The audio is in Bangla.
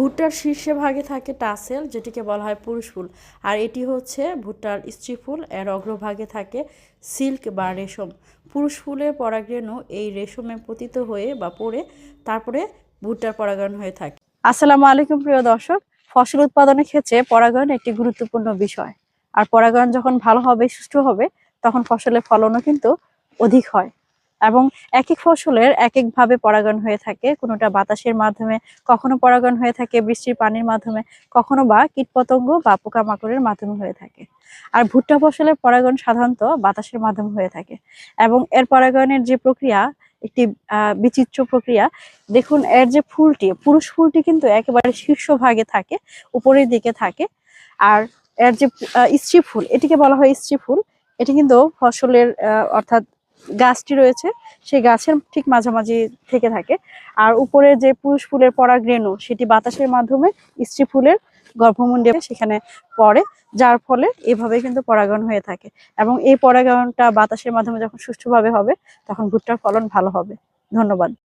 ভুট্টার শীর্ষে ভাগে থাকে টাসেল, যেটিকে বলা হয় পুরুষ ফুল। আর এটি হচ্ছে ভুট্টার স্ত্রী ফুল। এর অগ্রভাগে থাকে সিল্ক বা রেশম। পুরুষ ফুলের পরাগরেণু এই রেশমে পতিত হয়ে বা পড়ে তারপরে ভুট্টার পরাগায়ন হয়ে থাকে। আসসালামু আলাইকুম প্রিয় দর্শক। ফসল উৎপাদনের ক্ষেত্রে পরাগায়ন একটি গুরুত্বপূর্ণ বিষয়। আর পরাগায়ন যখন ভালো হবে, সুষ্ঠু হবে, তখন ফসলের ফলনও কিন্তু অধিক হয়। এবং এক এক ফসলের এক একভাবে পরাগায়ন হয়ে থাকে। কোনোটা বাতাসের মাধ্যমে, কখনো পরাগায়ন হয়ে থাকে বৃষ্টির পানির মাধ্যমে, কখনো বা কীটপতঙ্গ বা পোকামাকড়ের মাধ্যমে হয়ে থাকে। আর ভুট্টা ফসলের পরাগায়ন সাধারণত বাতাসের মাধ্যমে হয়ে থাকে। এবং এর পরাগায়নের যে প্রক্রিয়া একটি বিচিত্র প্রক্রিয়া। দেখুন, এর যে ফুলটি, পুরুষ ফুলটি কিন্তু একেবারে শীর্ষ ভাগে থাকে, উপরের দিকে থাকে। আর এর যে স্ত্রী ফুল, এটিকে বলা হয় স্ত্রী ফুল। এটি কিন্তু ফসলের অর্থাৎ গাছটি রয়েছে, সেই গাছের ঠিক মাঝামাঝি থেকে থাকে। আর উপরে যে পুরুষ ফুলের পরাগরেণু, সেটি বাতাসের মাধ্যমে স্ত্রী ফুলের গর্ভমুণ্ডে সেখানে পড়ে, যার ফলে এভাবে কিন্তু পরাগায়ন হয়ে থাকে। এবং এই পরাগায়নটা বাতাসের মাধ্যমে যখন সুষ্ঠুভাবে হবে, তখন ভুট্টার ফলন ভালো হবে। ধন্যবাদ।